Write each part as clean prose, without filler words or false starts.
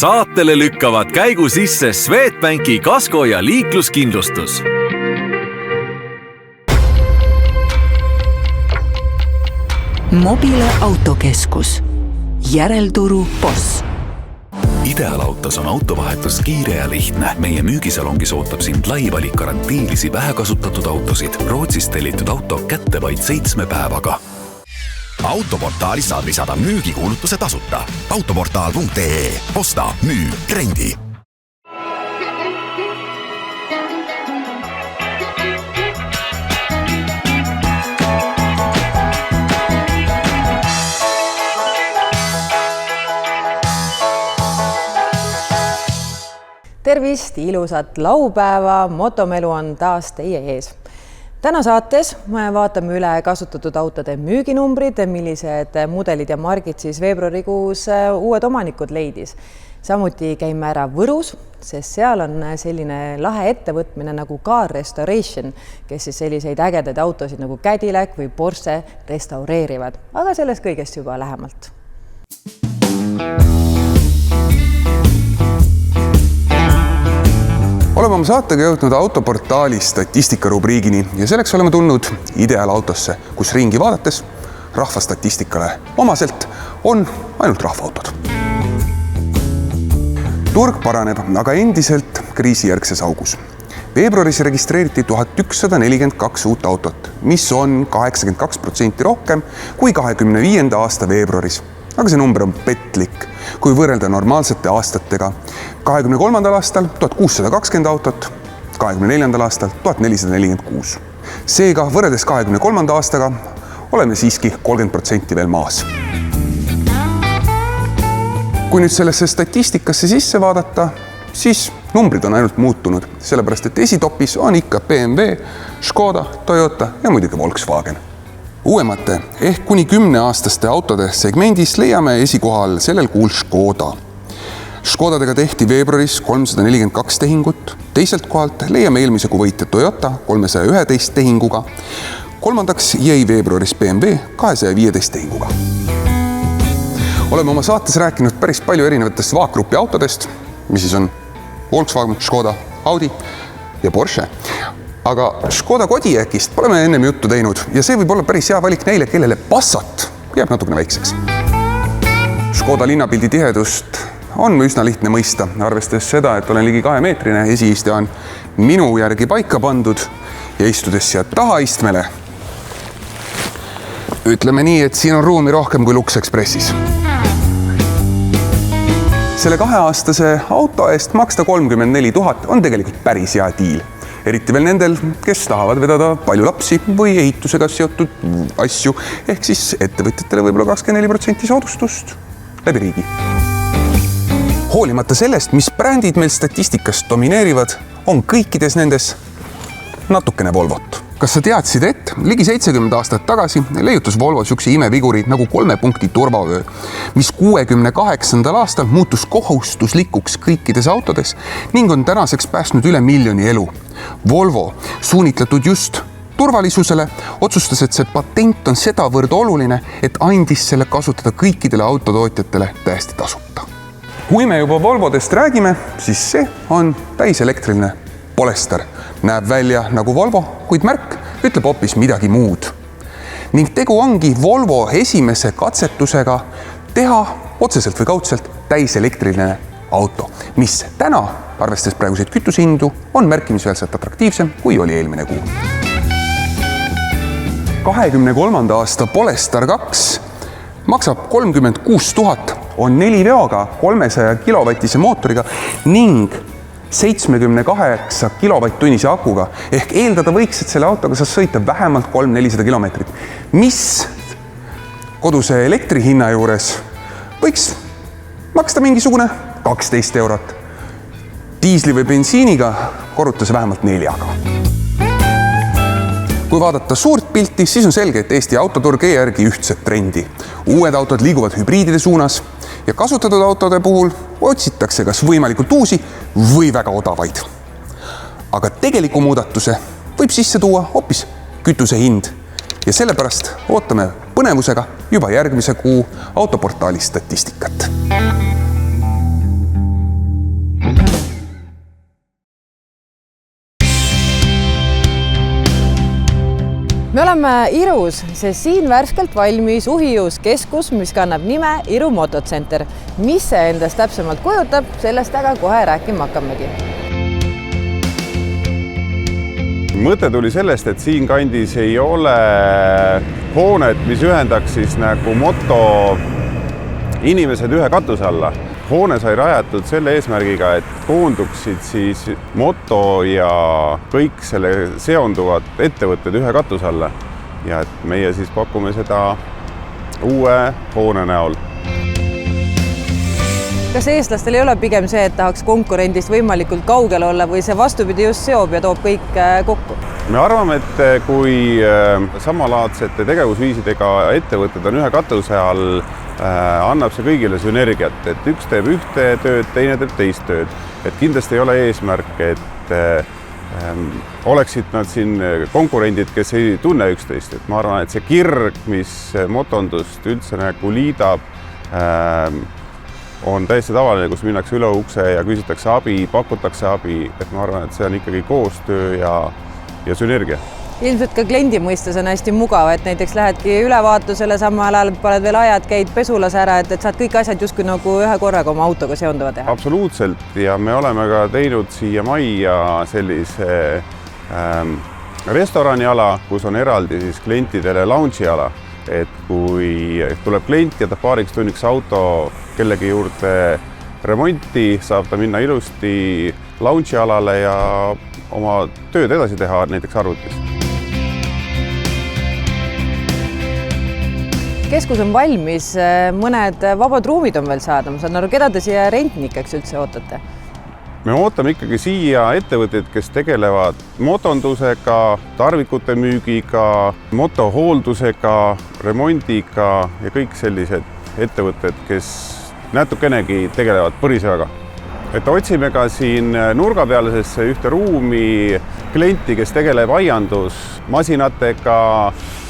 Saatele lükkavad käigu sisse Swedbanki kasko- ja liikluskindlustus. Mobile autokeskus. Järelturu boss. Ideaalautos on autovahetus kiire ja lihtne. Meie müügisalongis ootab sind lai valik garantiilisi vähekasutatud autosid. Rootsist tellitud auto kätte vaid 7 päevaga. Autoportaalis saad lisada müügikuulutuse tasuta. Autoportaal.ee. Osta, müü, trendi. Tervist, ilusat laupäeva, Motomelu on taas teie ees. Täna saates vaatame üle kasutatud autode müüginumbrid, millised mudelid ja margid siis veebruarikuus uued omanikud leidis. Samuti käime ära Võrus, sest seal on selline lahe ettevõtmine nagu Car Restoration, kes siis selliseid ägedaid autosid nagu Cadillac või Porsche restaureerivad. Aga sellest kõigest juba lähemalt. Oleme oma saatega jõudnud autoportaali statistikarubriigini ja selleks oleme tulnud ideaalautosse, kus ringi vaadates rahvastatistikale omaselt on ainult rahvaautod. Turg paraneb, aga endiselt kriisijärgses augus. Veebruaris registreeriti 1142 uut autot, mis on 82% rohkem kui 2025. aasta veebruaris. Aga see number on petlik, kui võrrelda normaalsete aastatega. 2023. aastal 1620 autot, 2024. aastal 1446. Seega võrreldes 2023. aastaga oleme siiski 30% veel maas. Kui nüüd sellesse statistikasse sisse vaadata, siis numbrid on ainult muutunud, sellepärast et esitopis on ikka BMW, Škoda, Toyota ja muidugi Volkswagen. Uuemate ehk kuni 10-aastaste autode segmendis leiame esikohal sellel kuul Škoda. Škodadega tehti veebruaris 342 tehingut, teiselt kohalt leiame eelmise kuu võitja Toyota 311 tehinguga, kolmandaks jäi veebruaris BMW 215 tehinguga. Oleme oma saates rääkinud päris palju erinevatest vaakgrupi autodest, mis siis on Volkswagen, Škoda, Audi ja Porsche. Aga Škoda Kodiaqist pole me ennem juttu teinud ja see võib olla päris hea valik neile, kellele Passat jääb natukene väikseks. Škoda linnapildi tihedust on üsna lihtne mõista, arvestades seda, et olen ligi 2-meetrine, esiistja on minu järgi paika pandud ja istudes siia tahaistmele. Ütleme nii, et siin on ruumi rohkem kui Lux Expressis. Selle 2-aastase auto eest maksta 34 000 on tegelikult päris hea diil. Eriti veel nendel, kes tahavad vedada palju lapsi või ehitusega seotud asju, ehk siis ettevõtjatele võib-olla 24% soodustust läbi riigi. Hoolimata sellest, mis brändid meil statistikas domineerivad, on kõikides nendes natukene Volvot. Kas sa teadsid, et ligi 70 aastat tagasi leiutas Volvo sükse imeviguri nagu 3 punkti turvavöö, mis 68. aastal muutus kohustuslikuks kõikides autodes ning on tänaseks päästnud üle 1 000 000 elu. Volvo, suunitletud just turvalisusele, otsustas, et see patent on sedavõrd oluline, et andis selle kasutada kõikidele autotootjatele täiesti tasuta. Kui me juba Volvodest räägime, siis see on täiselektriline Polestar. Näeb välja nagu Volvo, kuid märk ütleb hoopis midagi muud. Ning tegu ongi Volvo esimese katsetusega teha otseselt või kaudselt täiselektriline auto, mis täna, arvestades praeguseid kütusehindu, on märkimisväärselt atraktiivsem, kui oli eelmine kuu. 23. aasta Polestar 2 maksab 36 000, on 4 veoga 300 kilovatise mootoriga ning 78 kilovatt-tunnise akuga, ehk eeldada võiks, et selle autoga saab sõita vähemalt 300-400 kilomeetrit, mis koduse elektrihinna juures võiks maksta mingisugune 12 eurot. Diisli või bensiiniga korrutas vähemalt 4-ga. Kui vaadata suurt pilti, siis on selge, et Eesti autoturg ei järgi ühtset trendi. Uued autod liiguvad hübriidide suunas ja kasutatud autode puhul otsitakse kas võimalikult uusi või väga odavaid. Aga tegeliku muudatuse võib sisse tuua hoopis kütuse hind ja sellepärast ootame põnevusega juba järgmise kuu autoportaali statistikat. Me oleme Irus, sest siin värskelt valmis uhiuus keskus, mis kannab nime Iru Motocenter. Mis see endast täpsemalt kujutab, sellest aga kohe rääkima hakkamegi. Mõte tuli sellest, et siin kandis ei ole hoonet, mis ühendaks siis nagu moto inimesed ühe katuse alla. Hoone sai rajatud selle eesmärgiga, et koonduksid siis moto ja kõik selle seonduvad ettevõtted ühe katuse alla. Ja et meie siis pakume seda uue hoone näol. Kas eestlastel ei ole pigem see, et tahaks konkurendist võimalikult kaugel olla või see vastupidi just seob ja toob kõik kokku? Me arvame, et kui samalaadsete tegevusviisidega ettevõtted on ühe katuse all, annab see kõigile sünergiat, et üks teeb ühte tööd, teine teeb teist tööd. Et kindlasti ei ole eesmärk, et oleksid nad siin konkurendid, kes ei tunne üksteist. Et ma arvan, et see kirg, mis motondust üldse nagu liidab, on täiesti tavaline, kus minnakse üle ukse ja küsitakse abi, pakutakse abi. Et ma arvan, et see on ikkagi koostöö ja sünergia. Ilmselt ka kliendi mõistes on hästi mugav, et näiteks lähedki ülevaatusele, samal ajal paned veel ajad, käid pesulas ära, et saad kõik asjad justkui nagu ühe korraga oma autoga seonduva teha. Absoluutselt ja me oleme ka teinud siia majja sellise restoraniala, kus on eraldi siis klientidele lounge'iala. Et kui tuleb klient ja ta paariks tunniks auto kellegi juurde remonti, saab ta minna ilusti lounge'ialale ja oma tööd edasi teha näiteks arvutis. Keskus on valmis, mõned vabad ruumid on veel saada. Ma saan aru, keda te siia rentnikeks üldse ootate? Me ootame ikkagi siia ettevõtted, kes tegelevad motondusega, tarvikute müügiga, motohooldusega, remondiga ja kõik sellised ettevõtted, kes natukenegi tegelevad põrisööga. Et otsime ka siin nurga pealisesse ühte ruumi klienti, kes tegeleb aiandusmasinatega,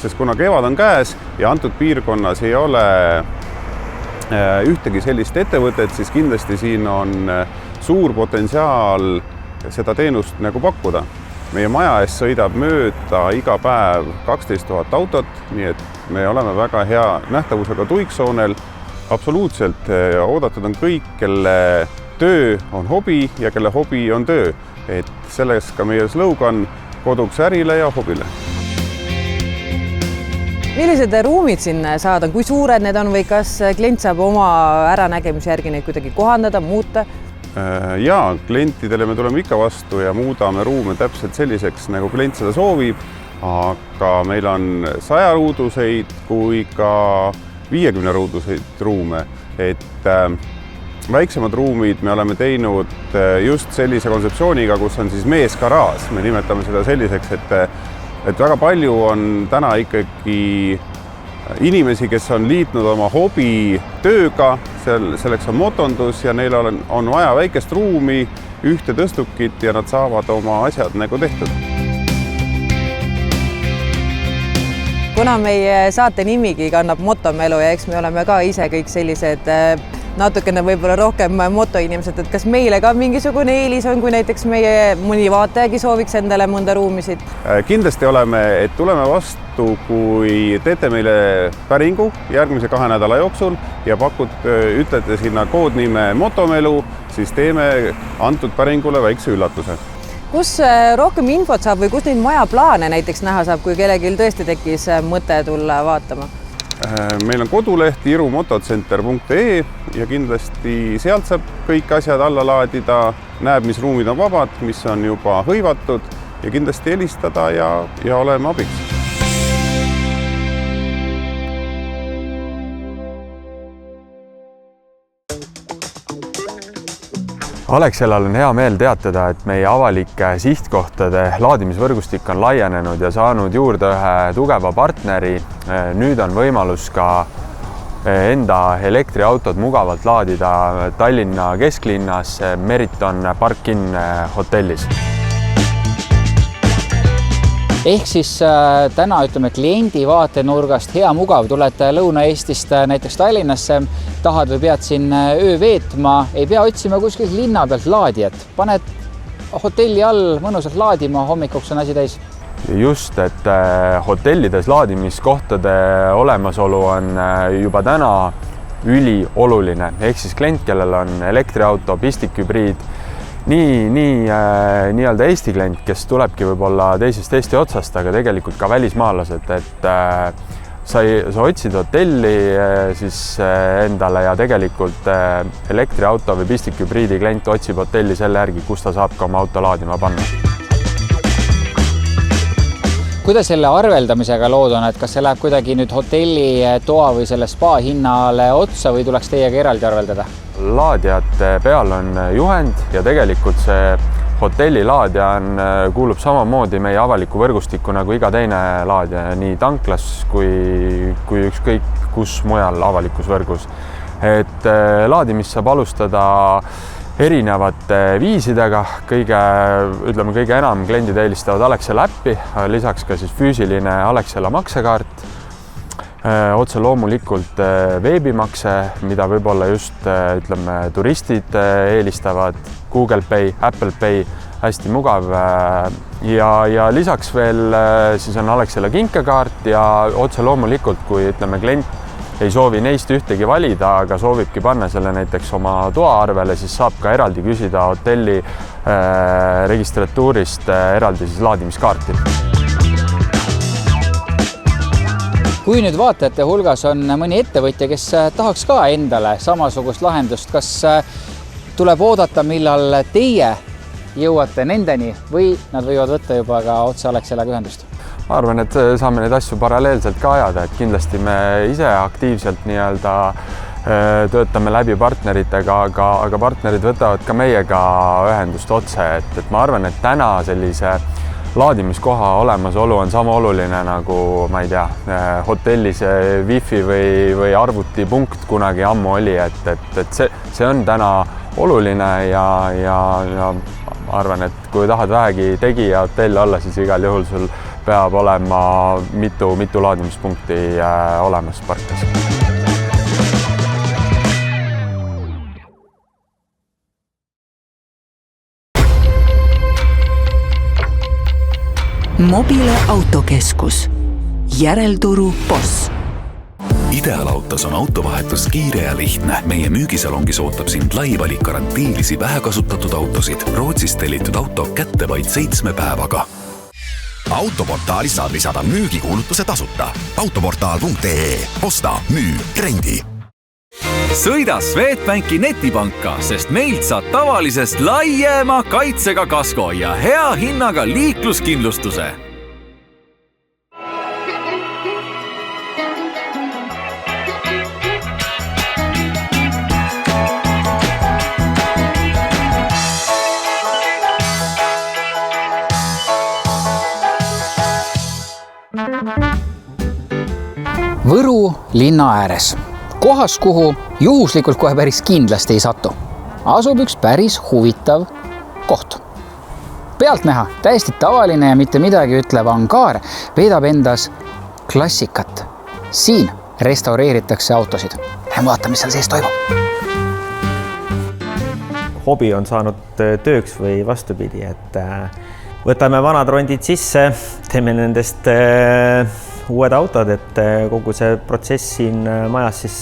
sest kuna kevad on käes ja antud piirkonnas ei ole ühtegi sellist ettevõtet, siis kindlasti siin on suur potentsiaal seda teenust nagu pakkuda. Meie maja ees sõidab mööda iga päev 12 000 autot, nii et me oleme väga hea nähtavusega tuiksoonel. Absoluutselt oodatud on kõik, kelle töö on hobi ja kelle hobi on töö. Et selles ka meie slogan koduks ärile ja hobile. Millised ruumid siin saada, kui suured need on või kas klient saab oma äranägemise järgi neid kuidagi kohandada, muuta? Jaa, klientidele me tuleme ikka vastu ja muudame ruume täpselt selliseks, nagu klient seda soovib, aga meil on 100 ruuduseid kui ka 50 ruuduseid ruume, et väiksemad ruumid me oleme teinud just sellise kontseptsiooniga, kus on siis meesgaraaž. Me nimetame seda selliseks, et väga palju on täna ikkagi inimesi, kes on liitnud oma hobi tööga, selleks on motondus ja neil on vaja väikest ruumi, ühte tõstukit ja nad saavad oma asjad nagu tehtud. Kuna meie saate nimigi kannab motomelu ja eks me oleme ka ise kõik sellised natukene võib-olla rohkem motoinimesed, et kas meile ka mingisugune eelis on, kui näiteks meie mõni vaatajagi sooviks endale mõnda ruumisid? Kindlasti oleme, et tuleme vastu, kui teete meile päringu järgmise 2 nädala jooksul ja ütlete sinna koodnime motomelu, siis teeme antud päringule väikse üllatuse. Kus rohkem infot saab või kus neid majaplaane näiteks näha saab, kui kellelgi tõesti tekkis mõte tulla vaatama? Meil on koduleht irumotocenter.ee ja kindlasti sealt saab kõik asjad alla laadida, näeb, mis ruumid on vabad, mis on juba hõivatud ja kindlasti helistada ja oleme abiks. Alexelal on hea meel teatada, et meie avalike sihtkohtade laadimisvõrgustik on laienenud ja saanud juurde ühe tugeva partneri. Nüüd on võimalus ka enda elektriautod mugavalt laadida Tallinna kesklinnas Meriton Park-In hotellis. Ehk siis täna ütleme kliendi vaatenurgast hea mugav, tuled Lõuna-Eestist näiteks Tallinnasse, tahad või pead siin öö veetma, ei pea otsima kuskilt linna pealt laadijat. Paned hotelli all mõnusalt laadima, hommikuks on asi täis. just, et hotellides laadimiskohtade olemasolu on juba täna ülioluline, ehk siis klient, kellel on elektriauto, pistikhübriid, nii-öelda Eesti klient, kes tulebki võib-olla teisest Eesti otsast, aga tegelikult ka välismaalased, et sa otsid hotelli siis endale ja tegelikult elektriauto või pistikhübriidi klient otsib hotelli selle järgi, kus ta saab ka oma auto laadima panna. Kuidas selle arveldamisega lood on, et kas see läheb kuidagi nüüd hotelli toa või selle spa hinnale otsa või tuleks teiega eraldi arveldada? Laadijate peal on juhend ja tegelikult see hotellilaadja kuulub samamoodi meie avaliku võrgustikku nagu iga teine laadija, nii tanklas kui ükskõik kus mujal avalikus võrgus. Et laadimist saab alustada erinevate viisidega, kõige enam kliendid eelistavad Alexela äppi, lisaks ka siis füüsiline Alexela maksekaart, otse loomulikult veebimakse, mida võib-olla just turistid eelistavad, Google Pay, Apple Pay, hästi mugav ja lisaks veel siis on Alexela kinkekaart ja otse loomulikult, kui klient ei soovi neist ühtegi valida, aga soovibki panna selle näiteks oma toaarvele, siis saab ka eraldi küsida hotelli registratuurist eraldi siis laadimiskaarti. Kui nüüd vaatajate hulgas on mõni ettevõtja, kes tahaks ka endale samasugust lahendust, kas tuleb oodata, millal teie jõuate nendeni või nad võivad võtta juba ka otse Alexelaga ühendust? Ma arvan, et saame neid asju paralleelselt ka ajada, et kindlasti me ise aktiivselt töötame läbi partneritega, aga partnerid võtavad ka meiega ühendust otse, et ma arvan, et täna sellise laadimiskoha olemasolu on sama oluline nagu, ma ei tea, hotellis wifi või arvutipunkt kunagi ammu oli, et see on täna oluline ja ma arvan, et kui tahad vähegi tegija hotell olla, siis igal juhul sul peab olema mitu laadimispunkti olemas parklas. Mobile autokeskus. Järelturu Boss. Ideaalautos on autovahetus kiire ja lihtne. Meie müügisalongis ootab sind lai valik garantiilisi vähekasutatud autosid. Rootsist tellitud auto kätte vaid 7 päevaga. Autoportaalis saad lisada müügikuulutuse tasuta. Autoportaal.ee. Osta, müü, rendi. Sõida Swedbanki netipanka, sest meilt saad tavalisest laiema kaitsega kasko ja hea hinnaga liikluskindlustuse. Võru linna ääres. Kohas, kuhu juhuslikult kohe päris kindlasti ei satu, asub üks päris huvitav koht. Pealtnäha täiesti tavaline ja mitte midagi ütlev angaar veedab endas klassikat. Siin restaureeritakse autosid. Lähme vaatame, mis seal sees toimub. Hobi on saanud tööks või vastupidi, et võtame vanad rondid sisse, teeme nendest uued autod, et kogu see protsess siin majas siis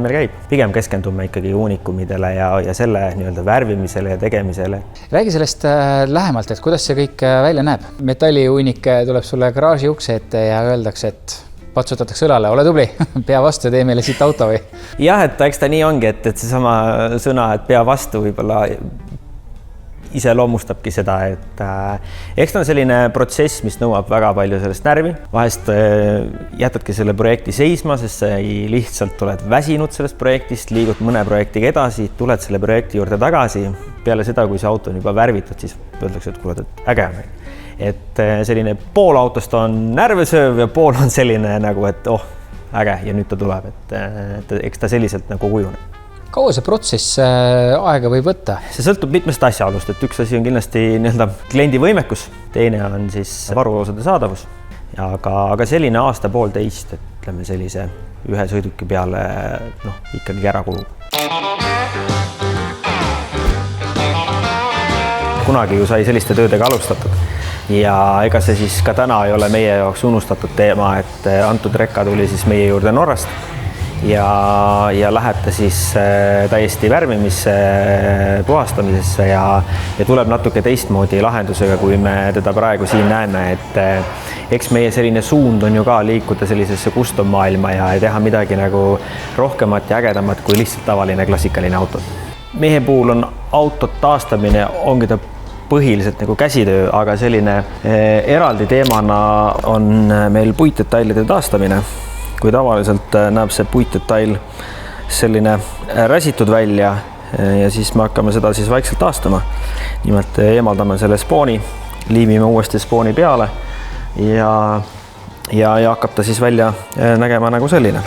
meil käib. Pigem keskendume ikkagi unikumidele ja selle värvimisele ja tegemisele. Räägi sellest lähemalt, et kuidas see kõik välja näeb. Metalliuunik tuleb sulle garaaži ukse ette ja öeldakse, et patsutatakse õlale, ole tubli, pea vastu ja tee meile siit auto või? Jah, et eks ta nii ongi, et seesama sõna, et pea vastu võib-olla iseloomustabki seda, et eks ta on selline protsess, mis nõuab väga palju sellest närvi. Vahest jätadki selle projekti seisma, sest sa lihtsalt oled väsinud sellest projektist, liigud mõne projektiga edasi, tuled selle projekti juurde tagasi. Peale seda, kui see auto on juba värvitud, siis öeldakse, et kuule, äge on. Et selline pool autost on närvesööv ja pool on selline nagu, et äge ja nüüd ta tuleb. Et eks ta selliselt nagu kujuneb. Kaua see protsess aega võib võtta? See sõltub mitmest asjaolust, et üks asi on kindlasti kliendi võimekus, teine on siis varuosade saadavus. Aga selline aasta-poolteist, ütleme sellise ühe sõiduki peale ikkagi ära kulub. Kunagi ju sai selliste töödega alustatud. ja ega see siis ka täna ei ole meie jaoks unustatud teema, et antud rekka tuli siis meie juurde Norrast ja läheb ta siis täiesti värvimisse, puhastamisesse ja tuleb natuke teistmoodi lahendusega, kui me teda praegu siin näeme, et eks meie selline suund on ju ka liikuda sellisesse custom maailma ja teha midagi nagu rohkemat ja ägedamat kui lihtsalt tavaline klassikaline auto. Meie puhul on autot taastamine, ongi ta põhiliselt nagu käsitöö, aga selline eraldi teemana on meil puitdetailide taastamine. Kui tavaliselt näeb see puitdetail selline räsitud välja ja siis me hakkame seda siis vaikselt taastama. Nimelt eemaldame selle spooni, liimime uuesti spooni peale ja hakkab ta siis välja nägema nagu selline.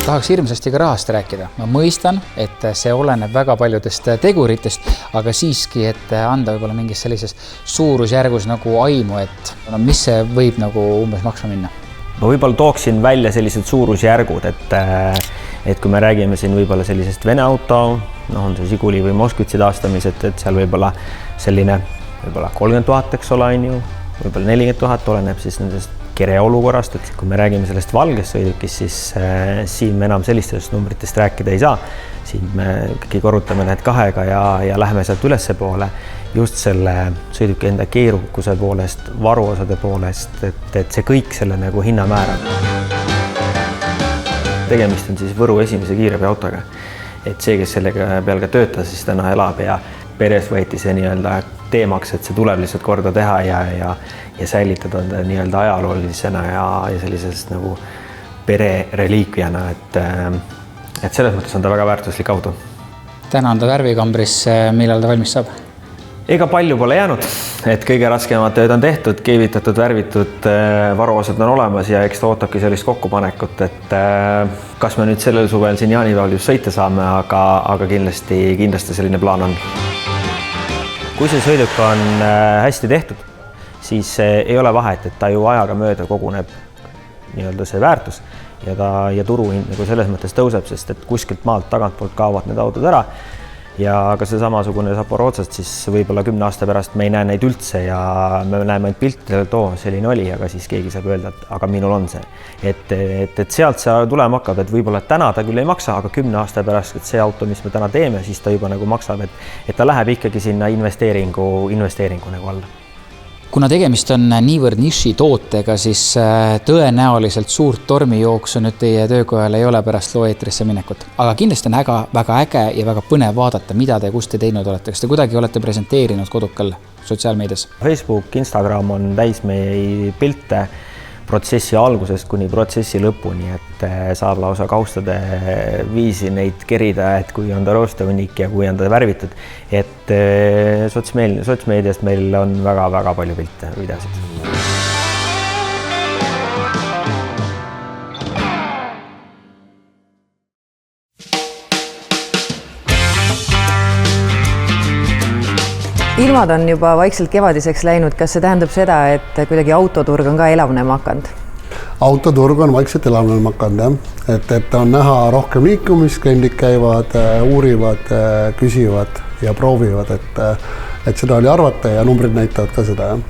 Tahaks hirmsasti ka rahast rääkida. Ma mõistan, et see oleneb väga paljudest teguritest, aga siiski, et anda võib-olla mingis sellises suurusjärgus nagu aimu, et mis see võib nagu umbes maksma minna? Ma võib-olla tooksin välja sellised suurusjärgud, et kui me räägime siin võib-olla sellisest Vene auto, on see Žiguli või Moskvitsi taastamised, et seal võib-olla selline võib-olla 30 000, eks ole, võib-olla 40 000, oleneb siis nendest kere olukorrast, et kui me räägime sellest valgest sõidukist, siis siin me enam sellistest numbritest rääkida ei saa. Siin me ikkagi korrutame need kahega ja läheme sealt ülesse poole just selle sõiduki enda keerukuse poolest, varuosade poolest, et see kõik selle nagu hinna määrab. Tegemist on siis Võru esimese kiirabi autoga. Et see, kes sellega peal ka töötas, siis täna elab ja peres võeti see nii-öelda teemaks, et see tuleb lihtsalt korda teha ja säilitada nii-öelda ajaloolisena ja sellisest nagu pere reliikviana, et selles mõttes on ta väga väärtuslik auto. Täna on ta värvikambris, millal ta valmis saab? Ega palju pole jäänud, et kõige raskemad tööd on tehtud, keevitatud, värvitud, varuosad on olemas ja eks ta ootabki sellist kokkupanekut, et kas me nüüd sellel suvel siin jaanipäeval just sõita saame, aga kindlasti selline plaan on. Kui see sõiduk on hästi tehtud, siis ei ole vahet, et ta ju ajaga mööda koguneb nii-öelda see väärtus ja turuhind nagu selles mõttes tõuseb, sest et kuskilt maalt tagantpoolt kaovad need autod ära ja ka see samasugune Zaporodsast siis võib-olla 10 aasta pärast me ei näe neid üldse ja me näeme ainult piltidel, et selline oli, aga siis keegi saab öelda, et aga minul on see. Et sealt see tulema hakkab, et võib-olla täna ta küll ei maksa, aga 10 aasta pärast, et see auto, mis me täna teeme, siis ta juba nagu maksab, et ta läheb ikkagi sinna investeeringu nagu alla. Kuna tegemist on niivõrd niši tootega, siis tõenäoliselt suurt tormijooksu nüüd teie töökojal ei ole pärast loo eetrisse minekut. Aga kindlasti on väga äge ja väga põnev vaadata, mida te, kus te teinud olete. Kas te kuidagi olete presenteerinud kodukal sotsiaalmeedias? Facebook, Instagram on täis meie pilte protsessi algusest kuni protsessi lõpuni, et saab lausa kaustade viisi neid kerida, et kui on ta roostehunnik ja kui on ta värvitud, et sotsmeedias meil on väga palju pilte, videosid. Ilmad on juba vaikselt kevadiseks läinud. Kas see tähendab seda, et kuidagi autoturg on ka elavnema hakanud? Autoturg on vaikselt elavnema hakanud, jah. Et on näha rohkem liikumist, kliendid käivad, uurivad, küsivad ja proovivad, et seda oli arvata ja numbrid näitavad ka seda, jah.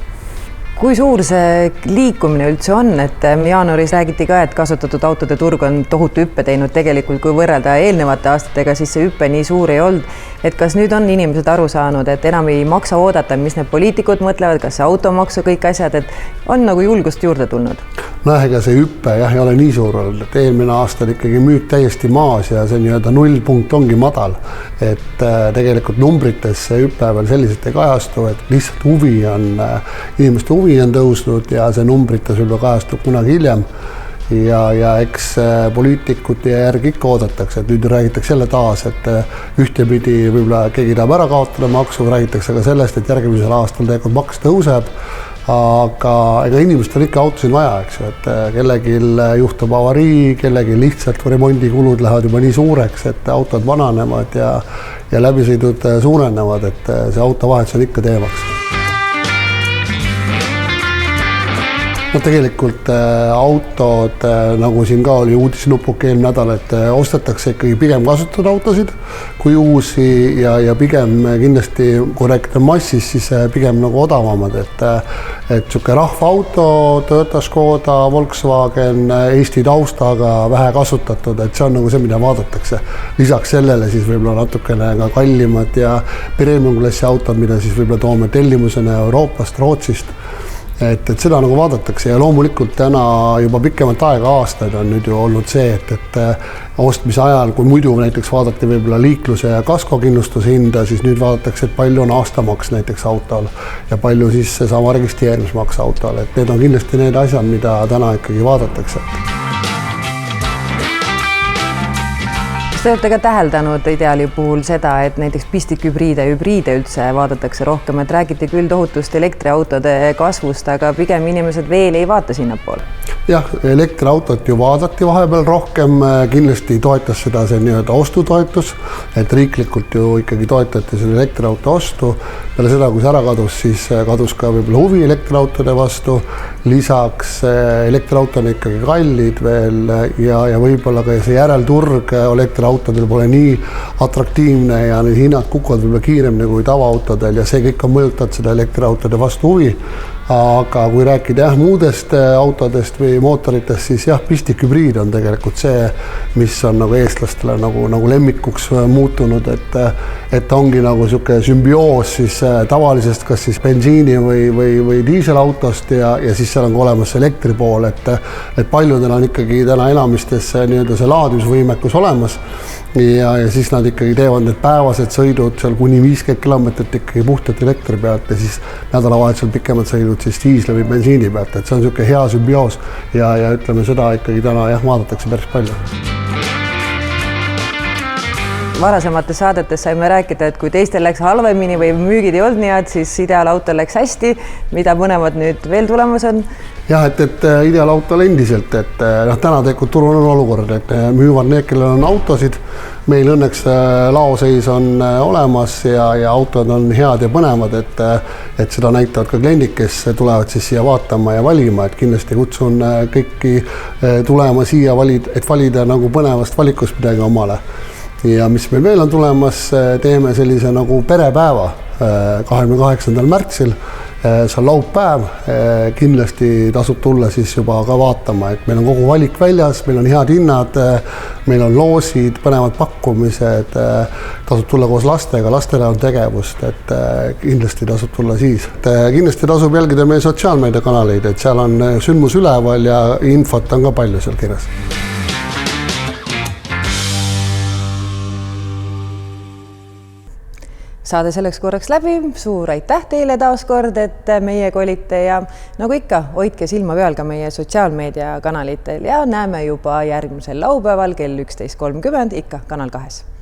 Kui suur see liikumine üldse on, et jaanuaris räägiti ka, et kasutatud autode turg on tohutu hüppe teinud tegelikult, kui võrrelda eelnevate aastatega, siis see hüppe nii suur ei olnud. Et kas nüüd on inimesed aru saanud, et enam ei maksa oodata, mis need poliitikud mõtlevad, kas see automaksu kõik asjad, et on nagu julgust juurde tulnud? No ega see hüppe jah, ei ole nii suur olnud, et eelmine aasta oli ikkagi müük täiesti maas ja see nii-öelda nullpunkt ongi madal. Et tegelikult numbrites see hüppe veel selliselt ei kajastu, et lihtsalt inimeste huvi on tõusnud ja see numbrites võib kajastub kunagi hiljem. Ja eks poliitikute järgi ikka oodatakse, et nüüd räägitakse jälle taas, et ühtepidi võib-olla keegi tahab ära kaotada maksu, räägitakse ka sellest, et järgmisel aastal tegelikult maks tõuseb, aga ega inimestel ikka autosid vaja, eks ju, et kellegi juhtub avarii, kellegi lihtsalt remondikulud lähevad juba nii suureks, et autod vananevad ja läbisõidud suurenevad, et see autovahetus on ikka teemaks. No tegelikult autod, nagu siin ka oli uudisnupuk eelmine nädal, et ostetakse ikkagi pigem kasutatud autosid kui uusi ja pigem kindlasti, kui rääkida massis, siis pigem nagu odavamad, et siuke rahvaauto, Toyota, Škoda, Volkswagen, Eesti taustaga vähe kasutatud, et see on nagu see, mida vaadatakse. Lisaks sellele siis võib-olla natukene ka kallimad ja premium-klassi autod, mida siis võib-olla toome tellimusena Euroopast, Rootsist. Et seda nagu vaadatakse ja loomulikult täna juba pikemat aega aastaid on nüüd ju olnud see, et ostmise ajal, kui muidu näiteks vaadati võib-olla liikluse ja kaskokindlustuse hinda, siis nüüd vaadatakse, et palju on aastamaks näiteks autol ja palju siis seesama registreerimismaks autol, et need on kindlasti need asjad, mida täna ikkagi vaadatakse. Kas te olete ka täheldanud ideaali puhul seda, et näiteks pistikhübriide, hübriide üldse vaadatakse rohkem, et räägiti küll tohutust elektriautode kasvust, aga pigem inimesed veel ei vaata sinnapoole? Jah, elektriautot ju vaadati vahepeal rohkem, kindlasti toetas seda see nii-öelda ostutoetus, et riiklikult ju ikkagi toetati selle elektriauto ostu. Peale seda, kui see ära kadus, siis kadus ka võib-olla huvi elektriautode vastu. Lisaks elektriauto on ikkagi kallid veel ja võib-olla ka see järelturg elektriautodel pole nii atraktiivne ja need hinnad kukuvad võib-olla kiiremini kui tavaautodel ja see kõik on mõjutanud seda elektriautode vastu huvi. Aga kui rääkida muudest autodest või mootoritest, siis jah, pistikhübriid on tegelikult see, mis on nagu eestlastele nagu lemmikuks muutunud, et ongi nagu siuke sümbioos siis tavalisest kas siis bensiini või diiselautost ja siis seal on ka olemas elektri pool, et paljudel on ikkagi täna enamistes nii-öelda see laadimisvõimekus olemas ja siis nad ikkagi teevad need päevased sõidud seal kuni 50 kilomeetrit ikkagi puhtalt elektri pealt ja siis nädalavahetusel pikemad sõidud siis diisli või bensiini pealt, et see on niisugune hea sümbioos ja ütleme seda ikkagi täna vaadatakse päris palju. Varasemates saadetes saime rääkida, et kui teistel läks halvemini või müügid ei olnud nii head, siis ideaalautol läks hästi, mida mõlemad nüüd veel tulemas on? Jah, et ideaalautol endiselt, et täna tegelikult turul on olukord, et müüvad need, kellel on autosid. Meil õnneks laoseis on olemas ja autod on head ja põnevad, et seda näitavad ka kliendid, kes tulevad siis siia vaatama ja valima, et kindlasti kutsun kõiki tulema siia, et valida nagu põnevast valikust midagi omale. Ja mis meil veel on tulemas, teeme sellise nagu perepäeva 28. märtsil, see on laupäev, kindlasti tasub tulla siis juba ka vaatama, et meil on kogu valik väljas, meil on head hinnad, meil on loosid, põnevad pakkumised, tasub tulla koos lastega, lastele on tegevust, et kindlasti tasub tulla siis. Kindlasti tasub jälgida meie sotsiaalmeediakanaleid, et seal on sündmus üleval ja infot on ka palju seal kirjas. Saade selleks korraks läbi, suur aitäh teile taas kord, et meiega olite ja nagu ikka, hoidke silma peal ka meie sotsiaalmeediakanalitel ja näeme juba järgmisel laupäeval kell 11.30 ikka Kanal 2.